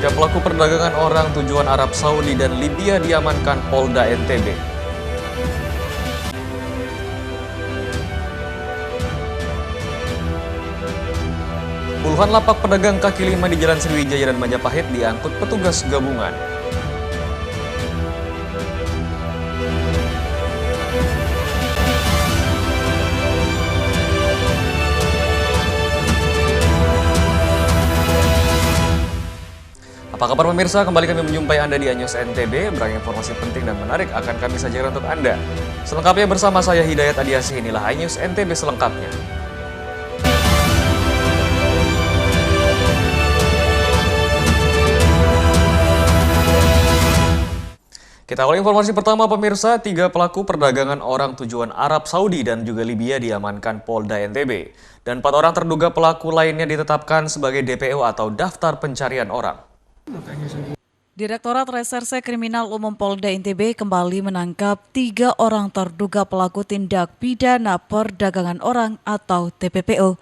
Tiga pelaku perdagangan orang tujuan Arab Saudi dan Libya diamankan Polda NTB. Puluhan lapak pedagang kaki lima di Jalan Sriwijaya dan Majapahit diangkut petugas gabungan. Apa kabar pemirsa? Kembali kami menjumpai Anda di iNews NTB. Beragam informasi penting dan menarik akan kami sajikan untuk Anda. Selengkapnya bersama saya Hidayat Adiasih, inilah iNews NTB selengkapnya. Kita awali informasi pertama pemirsa, tiga pelaku perdagangan orang tujuan Arab Saudi dan juga Libya diamankan Polda NTB. Dan 4 orang terduga pelaku lainnya ditetapkan sebagai DPO atau daftar pencarian orang. Direktorat Reserse Kriminal Umum Polda NTB kembali menangkap 3 orang terduga pelaku tindak pidana perdagangan orang atau TPPO.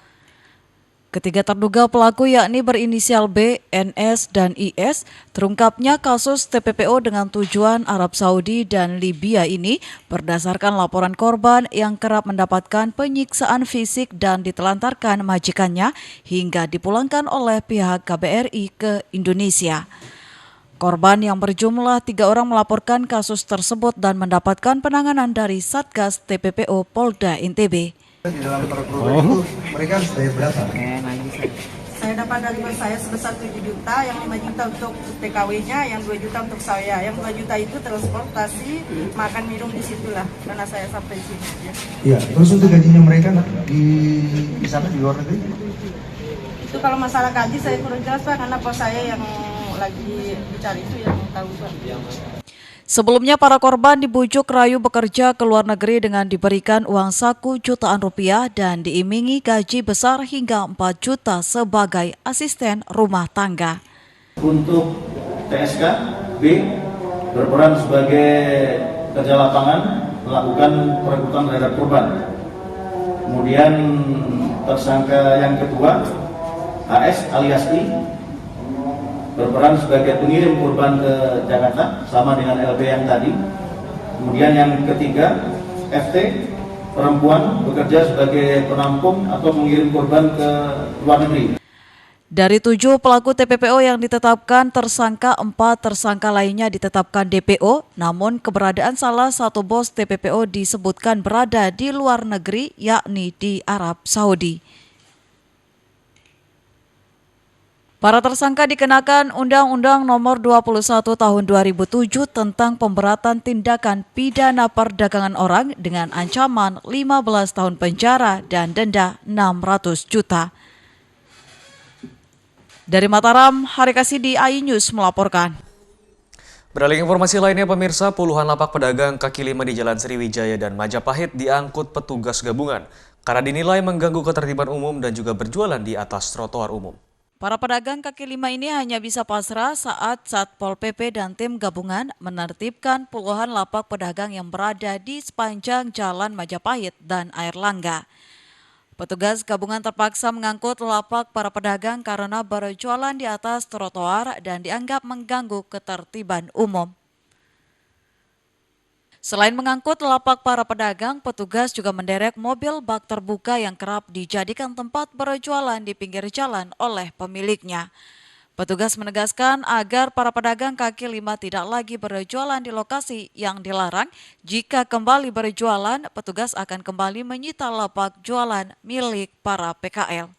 Ketiga terduga pelaku yakni berinisial B, NS, dan IS. Terungkapnya kasus TPPO dengan tujuan Arab Saudi dan Libya ini berdasarkan laporan korban yang kerap mendapatkan penyiksaan fisik dan ditelantarkan majikannya hingga dipulangkan oleh pihak KBRI ke Indonesia. Korban yang berjumlah 3 orang melaporkan kasus tersebut dan mendapatkan penanganan dari Satgas TPPO Polda NTB. Di dalam perburuan itu mereka bayar berapa? Saya dapat dari bos saya sebesar 7 juta, yang 5 juta untuk TKW-nya, yang 2 juta untuk saya. Yang 2 juta itu transportasi, makan minum di situlah, karena saya sampai sini. Iya, terus untuk gajinya mereka di sana di luar negeri? Itu kalau masalah gaji saya kurang jelas Pak, karena bos saya yang lagi bicara itu yang tahu Pak. Sebelumnya para korban dibujuk rayu bekerja ke luar negeri dengan diberikan uang saku jutaan rupiah dan diimingi gaji besar hingga 4 juta sebagai asisten rumah tangga. Untuk TSK, B berperan sebagai kerja lapangan melakukan perekrutan terhadap korban. Kemudian tersangka yang kedua, AS alias I, berperan sebagai pengirim korban ke Jakarta sama dengan LB yang tadi. Kemudian yang ketiga, FT perempuan bekerja sebagai penampung atau mengirim korban ke luar negeri. Dari 7 pelaku TPPO yang ditetapkan tersangka, 4 tersangka lainnya ditetapkan DPO, namun keberadaan salah satu bos TPPO disebutkan berada di luar negeri, yakni di Arab Saudi. Para tersangka dikenakan Undang-Undang Nomor 21 Tahun 2007 tentang pemberatan tindakan pidana perdagangan orang dengan ancaman 15 tahun penjara dan denda 600 juta. Dari Mataram, Hari Kasidi, iNews melaporkan. Beralih informasi lainnya pemirsa, puluhan lapak pedagang kaki lima di Jalan Sriwijaya dan Majapahit diangkut petugas gabungan karena dinilai mengganggu ketertiban umum dan juga berjualan di atas trotoar umum. Para pedagang kaki lima ini hanya bisa pasrah saat Satpol PP dan tim gabungan menertibkan puluhan lapak pedagang yang berada di sepanjang Jalan Majapahit dan Airlangga. Petugas gabungan terpaksa mengangkut lapak para pedagang karena berjualan di atas trotoar dan dianggap mengganggu ketertiban umum. Selain mengangkut lapak para pedagang, petugas juga menderek mobil bak terbuka yang kerap dijadikan tempat berjualan di pinggir jalan oleh pemiliknya. Petugas menegaskan agar para pedagang kaki lima tidak lagi berjualan di lokasi yang dilarang. Jika kembali berjualan, petugas akan kembali menyita lapak jualan milik para PKL.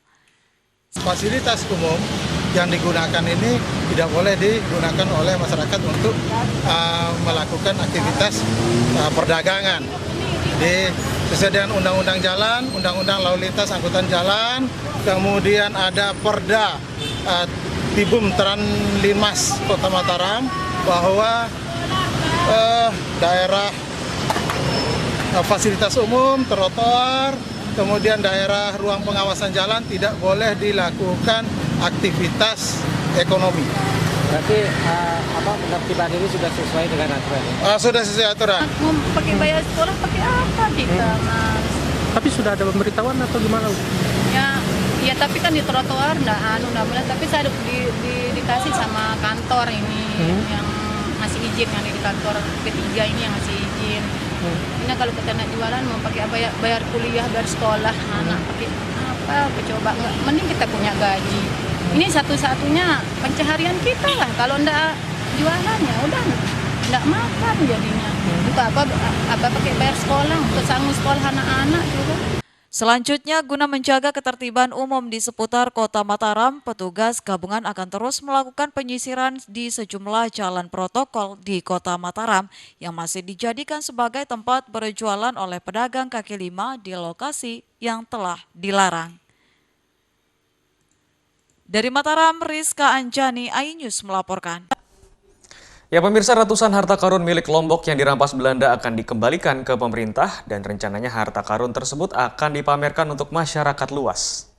Fasilitas umum yang digunakan ini tidak boleh digunakan oleh masyarakat untuk melakukan aktivitas perdagangan. Sesuai dengan Undang-Undang Jalan, Undang-Undang Lalu Lintas Angkutan Jalan, kemudian ada Perda Tibum Tranlinmas Kota Mataram bahwa daerah fasilitas umum, trotoar, kemudian daerah ruang pengawasan jalan tidak boleh dilakukan aktivitas ekonomi. Berarti penertiban ini sudah sesuai dengan aturan? Sudah sesuai aturan. Mau pakai bayar sekolah pakai apa kita, Mas? Tapi sudah ada pemberitahuan atau gimana? Ya Ya tapi kan di trotoar nggak boleh. Tapi saya dikasih sama kantor ini yang ngasih izin, yang di kantor ketiga ini yang ngasih izin. Ini kalau kita nak jualan mau pakai apa ya, bayar kuliah, bayar sekolah anak, pakai apa coba, nggak, mending kita punya gaji. Ini satu-satunya pencaharian kita lah. Kalau ndak jualan ya udah ndak makan jadinya. Untuk apa pakai bayar sekolah, untuk sanggup sekolah anak-anak juga. Selanjutnya, guna menjaga ketertiban umum di seputar Kota Mataram, petugas gabungan akan terus melakukan penyisiran di sejumlah jalan protokol di Kota Mataram yang masih dijadikan sebagai tempat berjualan oleh pedagang kaki lima di lokasi yang telah dilarang. Dari Mataram, Rizka Anjani, iNews melaporkan. Ya pemirsa, ratusan harta karun milik Lombok yang dirampas Belanda akan dikembalikan ke pemerintah dan rencananya harta karun tersebut akan dipamerkan untuk masyarakat luas.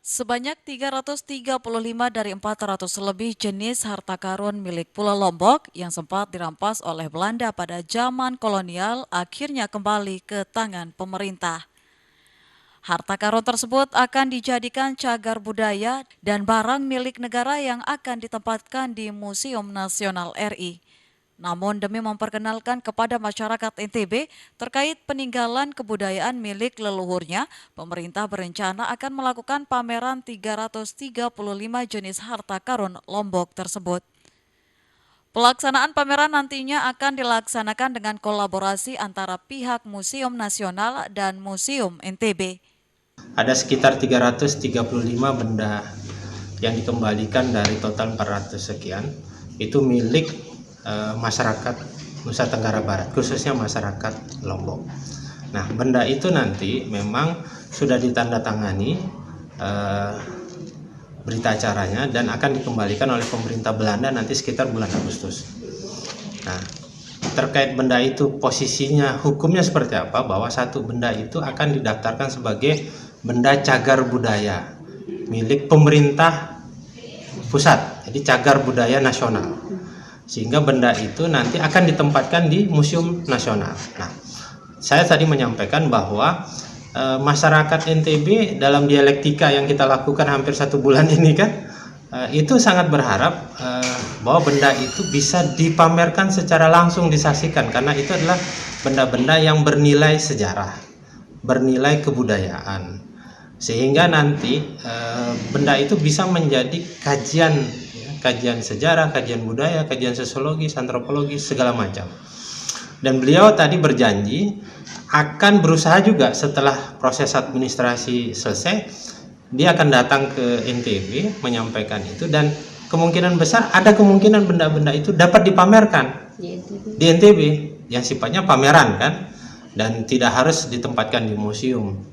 Sebanyak 335 dari 400 lebih jenis harta karun milik Pulau Lombok yang sempat dirampas oleh Belanda pada zaman kolonial akhirnya kembali ke tangan pemerintah. Harta karun tersebut akan dijadikan cagar budaya dan barang milik negara yang akan ditempatkan di Museum Nasional RI. Namun demi memperkenalkan kepada masyarakat NTB terkait peninggalan kebudayaan milik leluhurnya, pemerintah berencana akan melakukan pameran 335 jenis harta karun Lombok tersebut. Pelaksanaan pameran nantinya akan dilaksanakan dengan kolaborasi antara pihak Museum Nasional dan Museum NTB. Ada sekitar 335 benda yang dikembalikan dari total 400 sekian, itu milik masyarakat Nusa Tenggara Barat, khususnya masyarakat Lombok. Nah, benda itu nanti memang sudah ditandatangani berita acaranya dan akan dikembalikan oleh pemerintah Belanda nanti sekitar bulan Agustus. Nah, terkait benda itu posisinya hukumnya seperti apa, bahwa satu benda itu akan didaftarkan sebagai benda cagar budaya milik pemerintah pusat, jadi cagar budaya nasional, sehingga benda itu nanti akan ditempatkan di Museum Nasional. Nah, saya tadi menyampaikan bahwa masyarakat NTB dalam dialektika yang kita lakukan hampir 1 bulan ini kan, itu sangat berharap bahwa benda itu bisa dipamerkan secara langsung, disaksikan, karena itu adalah benda-benda yang bernilai sejarah, bernilai kebudayaan, sehingga nanti benda itu bisa menjadi kajian sejarah, kajian budaya, kajian sosiologis, antropologis, segala macam. Dan beliau tadi berjanji akan berusaha juga setelah proses administrasi selesai, dia akan datang ke NTB menyampaikan itu, dan kemungkinan besar ada kemungkinan benda-benda itu dapat dipamerkan di NTB yang sifatnya pameran kan, dan tidak harus ditempatkan di museum.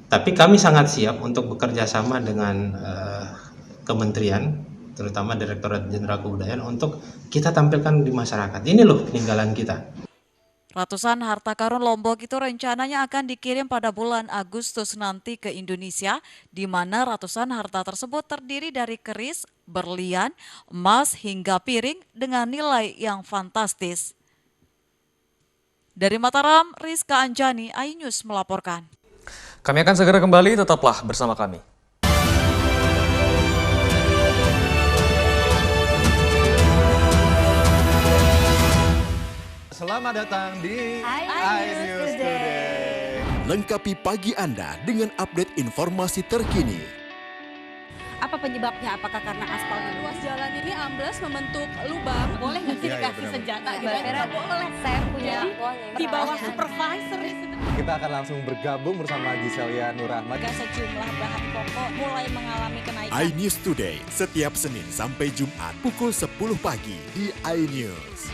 Tapi kami sangat siap untuk bekerja sama dengan kementerian, terutama Direktorat Jenderal Kebudayaan, untuk kita tampilkan di masyarakat. Ini loh peninggalan kita. Ratusan harta karun Lombok itu rencananya akan dikirim pada bulan Agustus nanti ke Indonesia, di mana ratusan harta tersebut terdiri dari keris, berlian, emas, hingga piring dengan nilai yang fantastis. Dari Mataram, Rizka Anjani, iNews melaporkan. Kami akan segera kembali, tetaplah bersama kami. Selamat datang di iNews Today. Lengkapi pagi Anda dengan update informasi terkini. Apa penyebabnya? Apakah karena aspalnya luas jalan ini amblas membentuk lubang? Boleh nggak sih dikasih senjata? Tidak boleh. Saya punya di bawah supervisor. Kita akan langsung bergabung bersama Giselia Nurahmat. Sejumlah bahan pokok mulai mengalami kenaikan. iNews Today setiap Senin sampai Jumat pukul 10 pagi di iNews.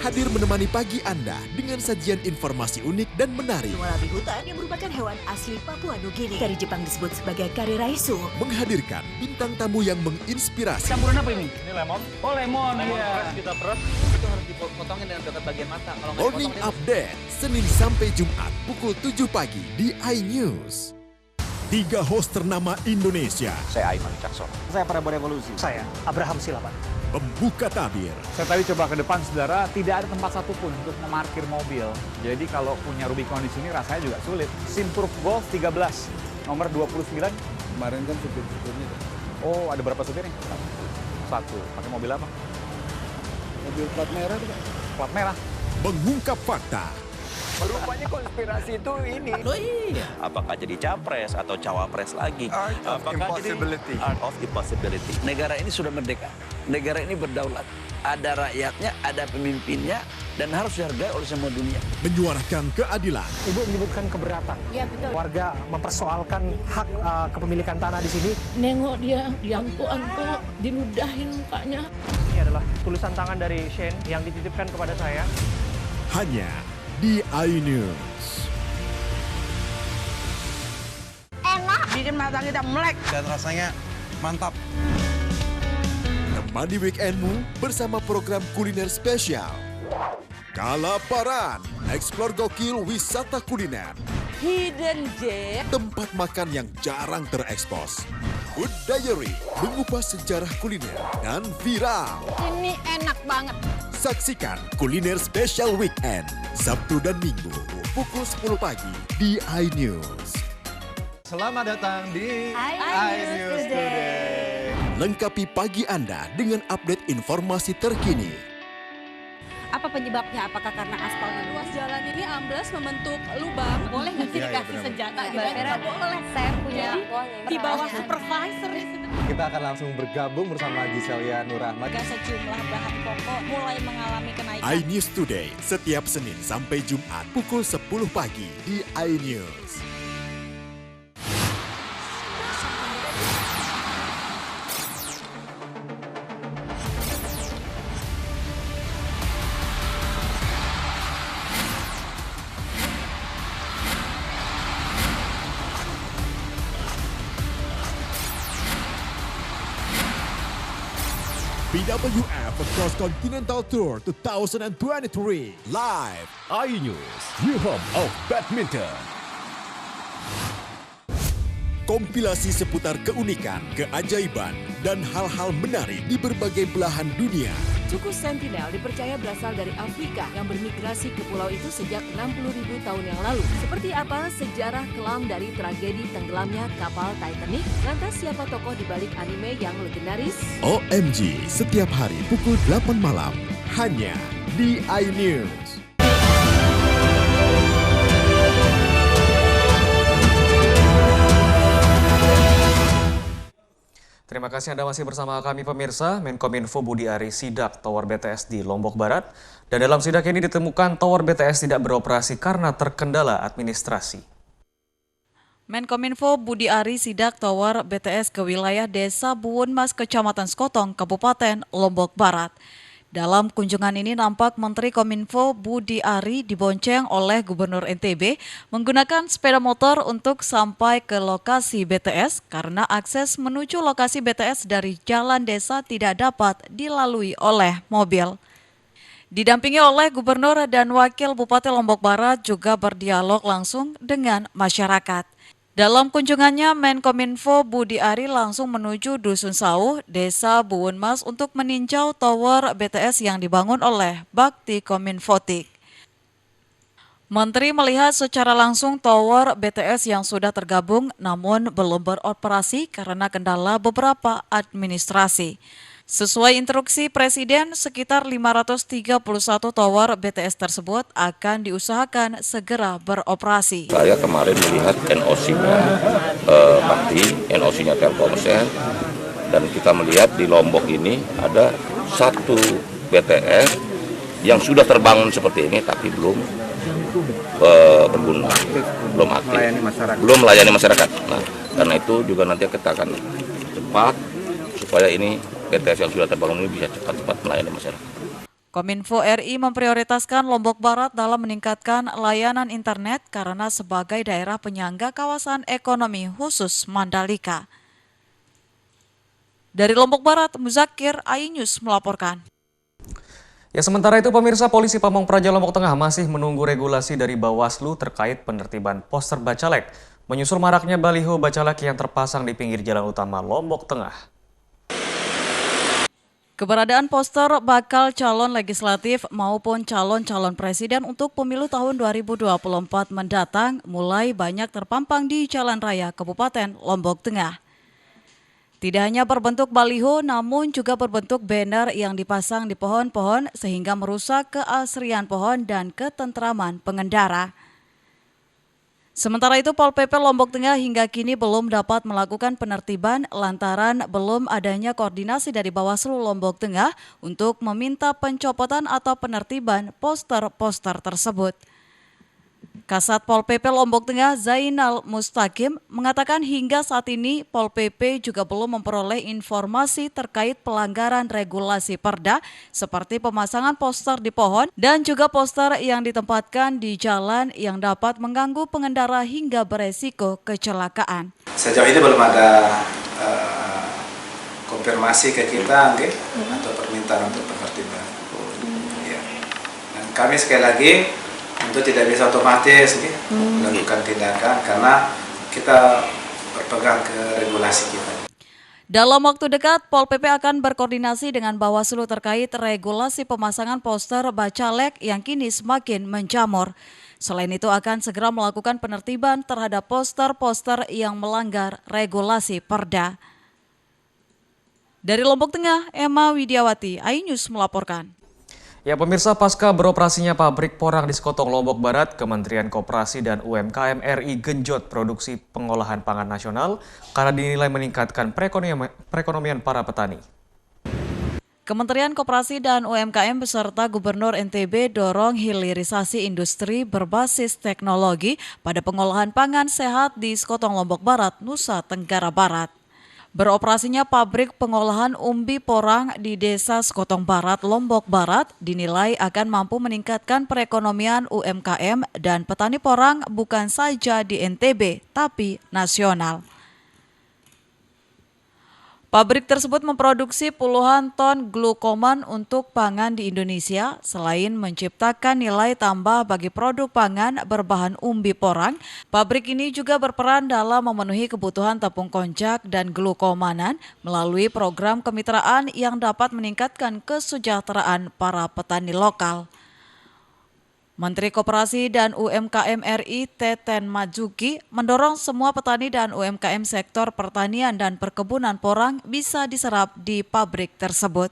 Hadir menemani pagi Anda dengan sajian informasi unik dan menarik. Wallaby hutan yang merupakan hewan asli Papua Nugini. Dari Jepang disebut sebagai kare raisu. Menghadirkan bintang tamu yang menginspirasi. Campuran apa ini? Ini lemon. Oh lemon, Fresh kita peras. Itu harus dipotongin dengan dekat bagian mata. Kalau nggak Morning Update, Senin sampai Jumat pukul 7 pagi di iNews. 3 host ternama Indonesia. Saya Aiman Caksono. Saya Prabowo Revolusi. Saya Abraham Silaban. Pembuka tabir. Saya tadi coba ke depan, saudara, tidak ada tempat satupun untuk memarkir mobil. Jadi kalau punya Rubicon di sini rasanya juga sulit. Simpurf Golf 13, nomor 29. Kemarin kan supir-supirnya. Oh, ada berapa supirnya? Satu. Pakai mobil apa? Mobil plat merah juga. Plat merah. Mengungkap fakta. Rupanya konspirasi itu ini. Loh iya. Apakah jadi capres atau cawapres lagi? Apakah jadi art of impossibility. Negara ini sudah merdeka. Negara ini berdaulat. Ada rakyatnya, ada pemimpinnya, dan harus dihargai oleh semua dunia. Menyuarakan keadilan. Ibu menyebutkan keberatan. Iya betul. Warga mempersoalkan hak kepemilikan tanah di sini. Nengok dia diangkut-angkut, diludahin mukanya. Ini adalah tulisan tangan dari Shane yang dititipkan kepada saya. Hanya di iNews. Enak, bikin mata kita melek. Dan rasanya mantap. Temani weekendmu bersama program kuliner spesial. Kalaparan, eksplor gokil wisata kuliner. Hidden Gem. Tempat makan yang jarang terekspos. Food Diary, mengupas sejarah kuliner dan viral. Ini enak banget. Saksikan kuliner spesial weekend, Sabtu dan Minggu, pukul 10 pagi di iNews. Selamat datang di iNews Today. Lengkapi pagi Anda dengan update informasi terkini. Apa penyebabnya? Apakah karena aspalnya? Ruas jalan ini amblas membentuk lubang. Boleh nggak sih dikasih senjata? Nggak boleh. Saya punya di bawah supervisor. Kita akan langsung bergabung bersama Giselia Nurahmat. Sejumlah bahan pokok mulai mengalami kenaikan. iNews Today, setiap Senin sampai Jumat pukul 10 pagi di iNews. BWF Cross Continental Tour 2023 live iNews, your home of badminton. Kompilasi seputar keunikan, keajaiban, dan hal-hal menarik di berbagai belahan dunia. Suku Sentinel dipercaya berasal dari Afrika yang bermigrasi ke pulau itu sejak 60.000 tahun yang lalu. Seperti apa sejarah kelam dari tragedi tenggelamnya kapal Titanic? Lantas siapa tokoh di balik anime yang legendaris? OMG, setiap hari pukul 8 malam, hanya di iNews. Terima kasih Anda masih bersama kami pemirsa. Menkominfo Budi Ari sidak Tower BTS di Lombok Barat. Dan dalam sidak ini ditemukan Tower BTS tidak beroperasi karena terkendala administrasi. Menkominfo Budi Ari sidak Tower BTS ke wilayah Desa Buunmas, Kecamatan Skotong, Kabupaten Lombok Barat. Dalam kunjungan ini nampak Menteri Kominfo Budi Ari dibonceng oleh Gubernur NTB menggunakan sepeda motor untuk sampai ke lokasi BTS karena akses menuju lokasi BTS dari jalan desa tidak dapat dilalui oleh mobil. Didampingi oleh Gubernur dan Wakil Bupati Lombok Barat juga berdialog langsung dengan masyarakat. Dalam kunjungannya, Menkominfo Budi Ari langsung menuju Dusun Sauh, Desa Buunmas untuk meninjau tower BTS yang dibangun oleh Bakti Kominfotik. Menteri melihat secara langsung tower BTS yang sudah tergabung namun belum beroperasi karena kendala beberapa administrasi. Sesuai instruksi Presiden, sekitar 531 tower BTS tersebut akan diusahakan segera beroperasi. Saya kemarin melihat NOC-nya Bakti, NOC-nya Telkomsel, dan kita melihat di Lombok ini ada satu BTS yang sudah terbangun seperti ini tapi belum berguna, belum aktif, belum melayani masyarakat. Nah, karena itu juga nanti kita akan cepat supaya ini BTS yang sudah terbangun ini bisa cepat-cepat melayani masyarakat. Kominfo RI memprioritaskan Lombok Barat dalam meningkatkan layanan internet karena sebagai daerah penyangga kawasan ekonomi khusus Mandalika. Dari Lombok Barat, Muzakir, iNews melaporkan. Ya, sementara itu pemirsa, Polisi Pamong Praja Lombok Tengah masih menunggu regulasi dari Bawaslu terkait penertiban poster bacalek, menyusul maraknya baliho bacalek yang terpasang di pinggir jalan utama Lombok Tengah. Keberadaan poster bakal calon legislatif maupun calon-calon presiden untuk pemilu tahun 2024 mendatang mulai banyak terpampang di jalan raya Kabupaten Lombok Tengah. Tidak hanya berbentuk baliho, namun juga berbentuk banner yang dipasang di pohon-pohon sehingga merusak keasrian pohon dan ketentraman pengendara. Sementara itu, Pol PP Lombok Tengah hingga kini belum dapat melakukan penertiban lantaran belum adanya koordinasi dari Bawaslu Lombok Tengah untuk meminta pencopotan atau penertiban poster-poster tersebut. Kasat Pol PP Lombok Tengah Zainal Mustaqim mengatakan hingga saat ini Pol PP juga belum memperoleh informasi terkait pelanggaran regulasi Perda seperti pemasangan poster di pohon dan juga poster yang ditempatkan di jalan yang dapat mengganggu pengendara hingga beresiko kecelakaan. Sejauh ini belum ada konfirmasi ke kita atau permintaan untuk penertiban. Ya. Dan kami sekali lagi itu tidak bisa otomatis melakukan tindakan karena kita berpegang ke regulasi kita. Dalam waktu dekat, Pol PP akan berkoordinasi dengan Bawaslu terkait regulasi pemasangan poster bacalek yang kini semakin menjamur. Selain itu akan segera melakukan penertiban terhadap poster-poster yang melanggar regulasi Perda. Dari Lombok Tengah, Emma Widiawati, iNews melaporkan. Ya pemirsa, pasca beroperasinya pabrik porang di Sekotong, Lombok Barat, Kementerian Koperasi dan UMKM RI genjot produksi pengolahan pangan nasional karena dinilai meningkatkan perekonomian para petani. Kementerian Koperasi dan UMKM beserta Gubernur NTB dorong hilirisasi industri berbasis teknologi pada pengolahan pangan sehat di Sekotong, Lombok Barat, Nusa Tenggara Barat. Beroperasinya pabrik pengolahan umbi porang di Desa Sekotong Barat, Lombok Barat dinilai akan mampu meningkatkan perekonomian UMKM dan petani porang bukan saja di NTB, tapi nasional. Pabrik tersebut memproduksi puluhan ton glukoman untuk pangan di Indonesia. Selain menciptakan nilai tambah bagi produk pangan berbahan umbi porang, pabrik ini juga berperan dalam memenuhi kebutuhan tepung konjak dan glukomanan melalui program kemitraan yang dapat meningkatkan kesejahteraan para petani lokal. Menteri Koperasi dan UMKM RI Teten Majuki mendorong semua petani dan UMKM sektor pertanian dan perkebunan porang bisa diserap di pabrik tersebut.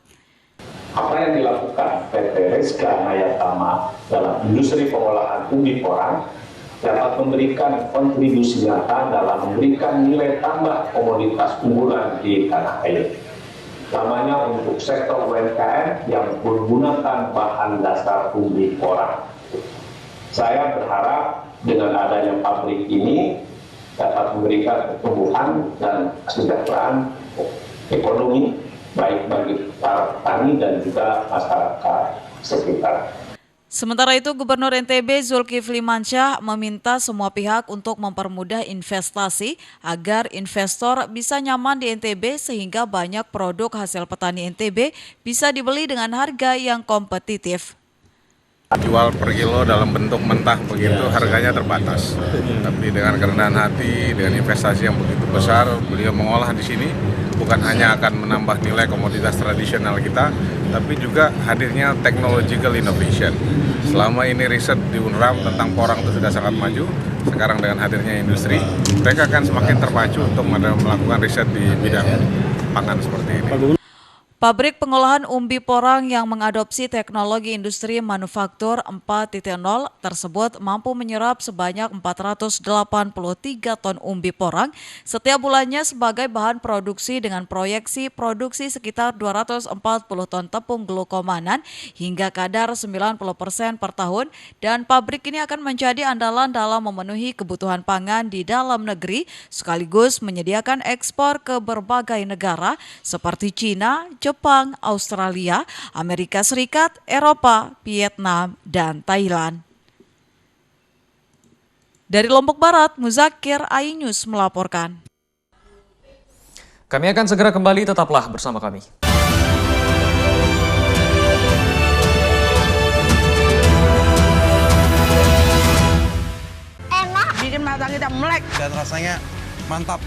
Apa yang dilakukan PT Rizka Nayatama dalam industri pengolahan umbi porang dapat memberikan kontribusi nyata dalam memberikan nilai tambah komoditas unggulan di tanah air. Namanya untuk sektor UMKM yang menggunakan bahan dasar umbi porang. Saya berharap dengan adanya pabrik ini dapat memberikan pertumbuhan dan kesejahteraan ekonomi baik bagi para petani dan juga masyarakat sekitar. Sementara itu, Gubernur NTB Zulkifli Mansyah meminta semua pihak untuk mempermudah investasi agar investor bisa nyaman di NTB sehingga banyak produk hasil petani NTB bisa dibeli dengan harga yang kompetitif. Jual per kilo dalam bentuk mentah begitu harganya terbatas. Tapi dengan kerendahan hati, dengan investasi yang begitu besar, beliau mengolah di sini bukan hanya akan menambah nilai komoditas tradisional kita, tapi juga hadirnya technological innovation. Selama ini riset di UNRAM tentang porang itu sudah sangat maju, sekarang dengan hadirnya industri, mereka akan semakin terpacu untuk melakukan riset di bidang pangan seperti ini. Pabrik pengolahan umbi porang yang mengadopsi teknologi industri manufaktur 4.0 tersebut mampu menyerap sebanyak 483 ton umbi porang setiap bulannya sebagai bahan produksi dengan proyeksi produksi sekitar 240 ton tepung glukomanan hingga kadar 90% per tahun, dan pabrik ini akan menjadi andalan dalam memenuhi kebutuhan pangan di dalam negeri sekaligus menyediakan ekspor ke berbagai negara seperti Cina, Jepang, Australia, Amerika Serikat, Eropa, Vietnam, dan Thailand. Dari Lombok Barat, Muzakir, iNews melaporkan. Kami akan segera kembali, tetaplah bersama kami. Enak, bikin mata kita melek. Dan rasanya mantap.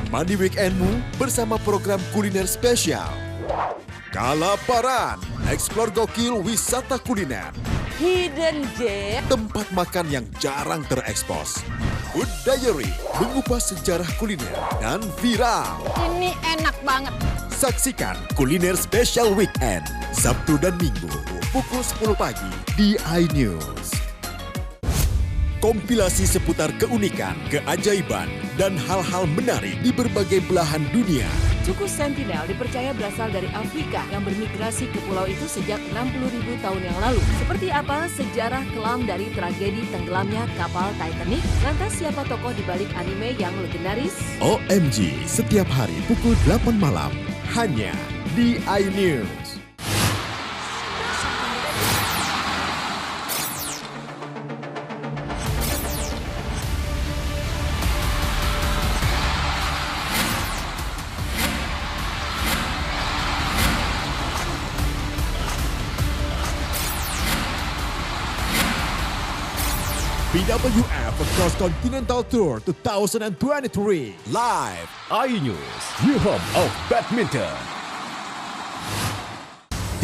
Temani weekendmu bersama program kuliner spesial Kalaparan, eksplor gokil wisata kuliner. Hidden Gem, tempat makan yang jarang terekspos. Food Diary, mengupas sejarah kuliner dan viral. Ini enak banget. Saksikan kuliner spesial weekend, Sabtu dan Minggu, pukul 10 pagi di iNews. Kompilasi seputar keunikan, keajaiban, dan hal-hal menarik di berbagai belahan dunia. Suku Sentinel dipercaya berasal dari Afrika yang bermigrasi ke pulau itu sejak 60.000 tahun yang lalu. Seperti apa sejarah kelam dari tragedi tenggelamnya kapal Titanic? Lantas siapa tokoh di balik anime yang legendaris? OMG, setiap hari pukul 8 malam, hanya di iNews. BWF Cross Continental Tour 2023 live iNews, your home of badminton.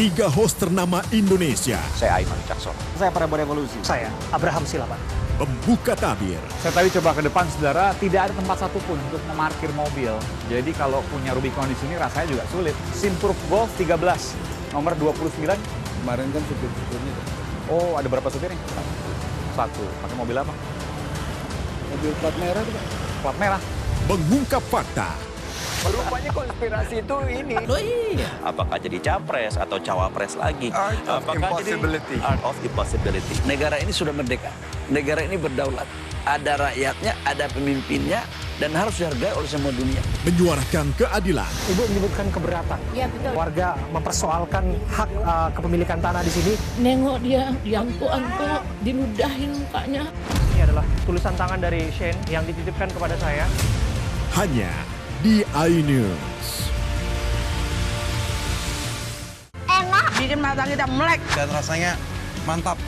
3 host ternama Indonesia. Saya Aiman Cakson. Saya Prabowo Revolusi. Saya Abraham Silaban. Membuka tabir. Saya tadi coba ke depan, saudara, tidak ada tempat satupun untuk memarkir mobil. Jadi kalau punya Rubicon di sini rasanya juga sulit. Simproof Golf 13, nomor 29. Kemarin kan supir-supirnya. Oh, ada berapa supirnya? Satu. Pakai mobil apa? Mobil plat merah tuh, Pak. Plat merah. Mengungkap fakta. Rupanya konspirasi itu ini. Loh iya. Apakah jadi capres atau cawapres lagi? Apakah jadi art of impossibility. Negara ini sudah merdeka. Negara ini berdaulat. Ada rakyatnya, ada pemimpinnya, dan harus dihargai oleh semua dunia. Menyuarakan keadilan. Ibu menyebutkan keberatan. Iya betul. Warga mempersoalkan hak kepemilikan tanah di sini. Nengok dia, diangkut-angkut, diludahin mukanya. Ini adalah tulisan tangan dari Shane yang dititipkan kepada saya. Hanya di iNews. Enak, bikin mata kita melek. Dan rasanya mantap.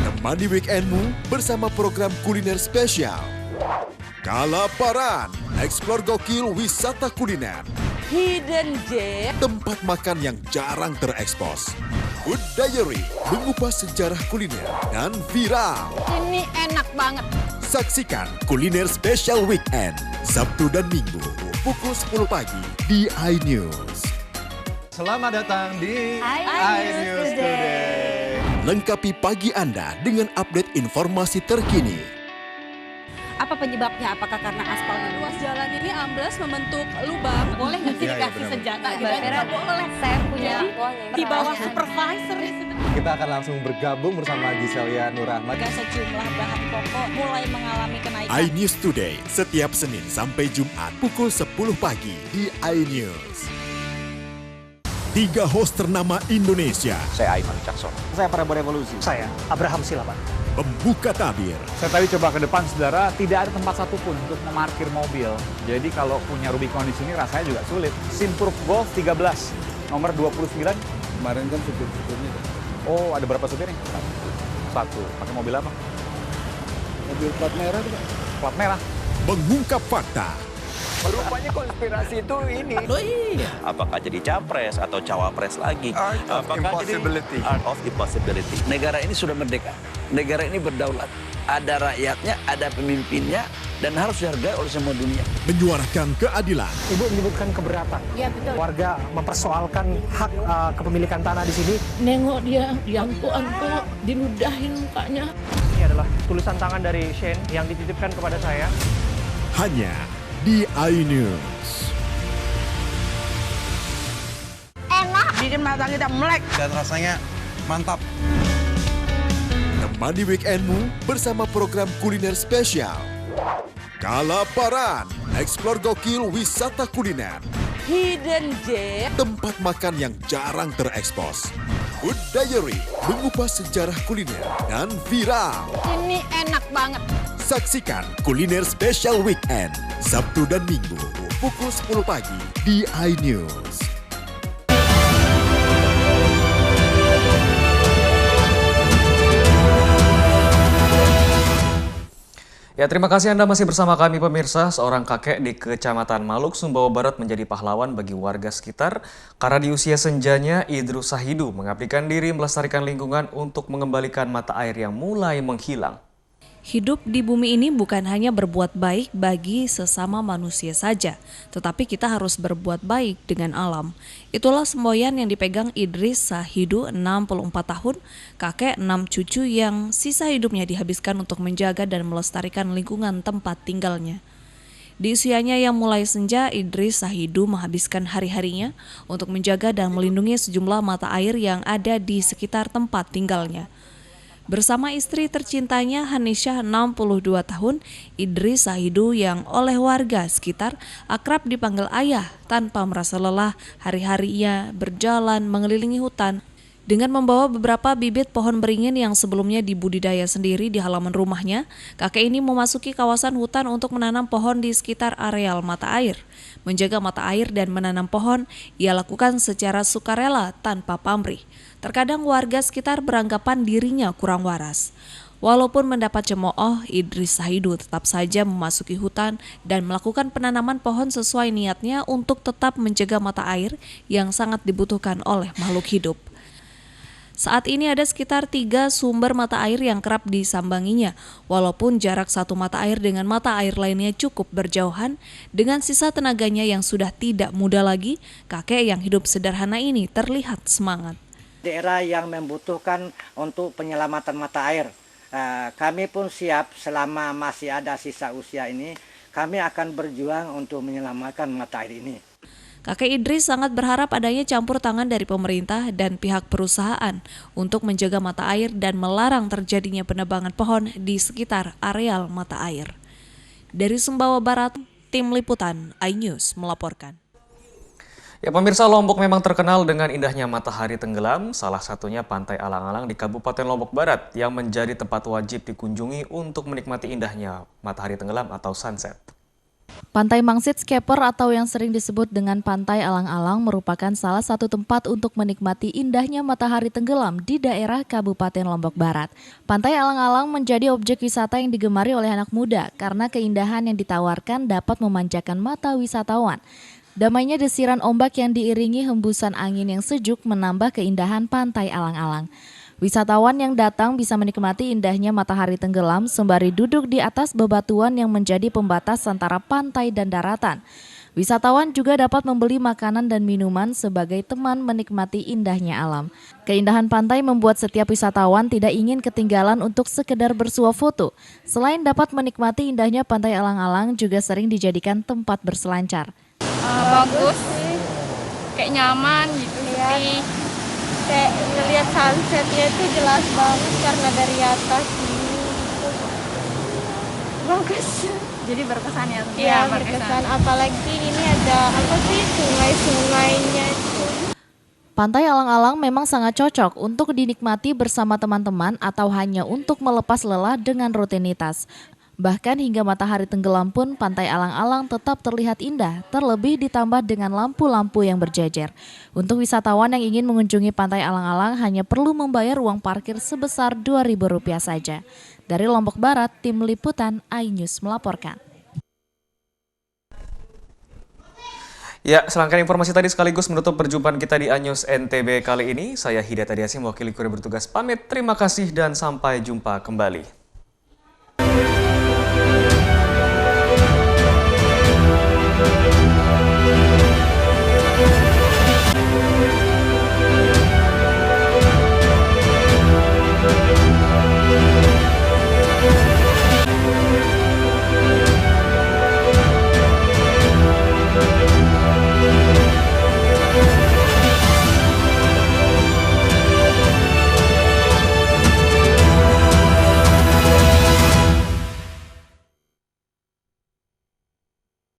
Temani weekendmu bersama program kuliner spesial. Kalaparan, eksplor gokil wisata kuliner. Hidden Gem, tempat makan yang jarang terekspos. Food Diary, mengupas sejarah kuliner dan viral. Ini enak banget. Saksikan kuliner spesial weekend, Sabtu dan Minggu, pukul 10 pagi di iNews. Selamat datang di iNews Today. Lengkapi pagi Anda dengan update informasi terkini. Apa penyebabnya? Apakah karena aspal ruas jalan ini amblas membentuk lubang? Boleh nggak sih dikasih senjata? Nggak boleh. Saya punya di bawah supervisor. Kita akan langsung bergabung bersama Giselia Nurahmat. Sejumlah bahan pokok mulai mengalami kenaikan. iNews Today setiap Senin sampai Jumat pukul 10 pagi di iNews. 3 host ternama Indonesia. Saya Aiman Cakson. Saya Prabowo Revolusi. Saya Abraham Silaban. Membuka tabir. Saya tadi coba ke depan, saudara, tidak ada tempat satupun untuk memarkir mobil. Jadi kalau punya Rubicon di sini rasanya juga sulit. Simproof Golf 13, nomor 29. Kemarin kan supir-supirnya. Oh, ada berapa supirnya? Satu. Pakai mobil apa? Mobil plat merah tuh, Pak. Plat merah. Mengungkap fakta. Rupanya konspirasi itu ini. Loh iya. Apakah jadi capres atau cawapres lagi? Apakah jadi art of impossibility. Negara ini sudah merdeka. Negara ini berdaulat. Ada rakyatnya, ada pemimpinnya, dan harus dihargai oleh semua dunia. Menyuarakan keadilan. Ibu menyebutkan keberatan. Iya betul. Warga mempersoalkan hak kepemilikan tanah di sini. Nengok dia, diangkut-angkut, diludahin mukanya. Ini adalah tulisan tangan dari Shane yang dititipkan kepada saya. Hanya di iNews. Enak, bikin mata kita melek. Dan rasanya mantap. Temani weekendmu bersama program kuliner spesial. Kalaparan, eksplor gokil wisata kuliner. Hidden Gem, tempat makan yang jarang terekspos. Food Diary, mengupas sejarah kuliner dan viral. Ini enak banget. Saksikan kuliner spesial weekend, Sabtu dan Minggu, pukul 10 pagi di iNews. Ya, terima kasih Anda masih bersama kami pemirsa. Seorang kakek di Kecamatan Maluk, Sumbawa Barat menjadi pahlawan bagi warga sekitar karena di usia senjanya Idrus Sahidu mengabdikan diri melestarikan lingkungan untuk mengembalikan mata air yang mulai menghilang. Hidup di bumi ini bukan hanya berbuat baik bagi sesama manusia saja, tetapi kita harus berbuat baik dengan alam. Itulah semboyan yang dipegang Idris Sahidu, 64 tahun, kakek 6 cucu yang sisa hidupnya dihabiskan untuk menjaga dan melestarikan lingkungan tempat tinggalnya. Di usianya yang mulai senja, Idris Sahidu menghabiskan hari-harinya untuk menjaga dan melindungi sejumlah mata air yang ada di sekitar tempat tinggalnya. Bersama istri tercintanya Hanisyah 62 tahun, Idris Sahidu yang oleh warga sekitar akrab dipanggil ayah tanpa merasa lelah, hari-harinya berjalan mengelilingi hutan dengan membawa beberapa bibit pohon beringin yang sebelumnya dibudidaya sendiri di halaman rumahnya. Kakek ini memasuki kawasan hutan untuk menanam pohon di sekitar areal mata air. Menjaga mata air dan menanam pohon ia lakukan secara sukarela tanpa pamrih. Terkadang warga sekitar beranggapan dirinya kurang waras. Walaupun mendapat cemooh, Idris Sahidu tetap saja memasuki hutan dan melakukan penanaman pohon sesuai niatnya untuk tetap menjaga mata air yang sangat dibutuhkan oleh makhluk hidup. Saat ini ada sekitar 3 sumber mata air yang kerap disambanginya. Walaupun jarak satu mata air dengan mata air lainnya cukup berjauhan, dengan sisa tenaganya yang sudah tidak muda lagi, kakek yang hidup sederhana ini terlihat semangat. Daerah yang membutuhkan untuk penyelamatan mata air. Kami pun siap selama masih ada sisa usia ini, kami akan berjuang untuk menyelamatkan mata air ini. Kakek Idris sangat berharap adanya campur tangan dari pemerintah dan pihak perusahaan untuk menjaga mata air dan melarang terjadinya penebangan pohon di sekitar areal mata air. Dari Sumbawa Barat, Tim Liputan iNews melaporkan. Ya, pemirsa, Lombok memang terkenal dengan indahnya matahari tenggelam, salah satunya Pantai Alang-Alang di Kabupaten Lombok Barat yang menjadi tempat wajib dikunjungi untuk menikmati indahnya matahari tenggelam atau sunset. Pantai Mangsit Skeper atau yang sering disebut dengan Pantai Alang-Alang merupakan salah satu tempat untuk menikmati indahnya matahari tenggelam di daerah Kabupaten Lombok Barat. Pantai Alang-Alang menjadi objek wisata yang digemari oleh anak muda karena keindahan yang ditawarkan dapat memanjakan mata wisatawan. Damainya desiran ombak yang diiringi hembusan angin yang sejuk menambah keindahan Pantai Alang-Alang. Wisatawan yang datang bisa menikmati indahnya matahari tenggelam sembari duduk di atas bebatuan yang menjadi pembatas antara pantai dan daratan. Wisatawan juga dapat membeli makanan dan minuman sebagai teman menikmati indahnya alam. Keindahan pantai membuat setiap wisatawan tidak ingin ketinggalan untuk sekedar bersuah foto. Selain dapat menikmati indahnya Pantai Alang-Alang, juga sering dijadikan tempat berselancar. Bagus sih, kayak nyaman gitu sih. Kayak ngeliat sunsetnya itu jelas banget karena dari atas ini. Bagus. Jadi berkesan ya? Iya, berkesan. Apalagi ini ada apa sih, sungai-sungainya itu. Pantai Alang-Alang memang sangat cocok untuk dinikmati bersama teman-teman atau hanya untuk melepas lelah dengan rutinitas. Bahkan hingga matahari tenggelam pun Pantai Alang-Alang tetap terlihat indah, terlebih ditambah dengan lampu-lampu yang berjejer. Untuk wisatawan yang ingin mengunjungi Pantai Alang-Alang hanya perlu membayar uang parkir sebesar Rp2.000 saja. Dari Lombok Barat, Tim Liputan iNews melaporkan. Ya, serangkaian informasi tadi sekaligus menutup perjumpaan kita di iNews NTB kali ini. Saya Hidayat Adiasi, mewakili kru bertugas pamit. Terima kasih dan sampai jumpa kembali.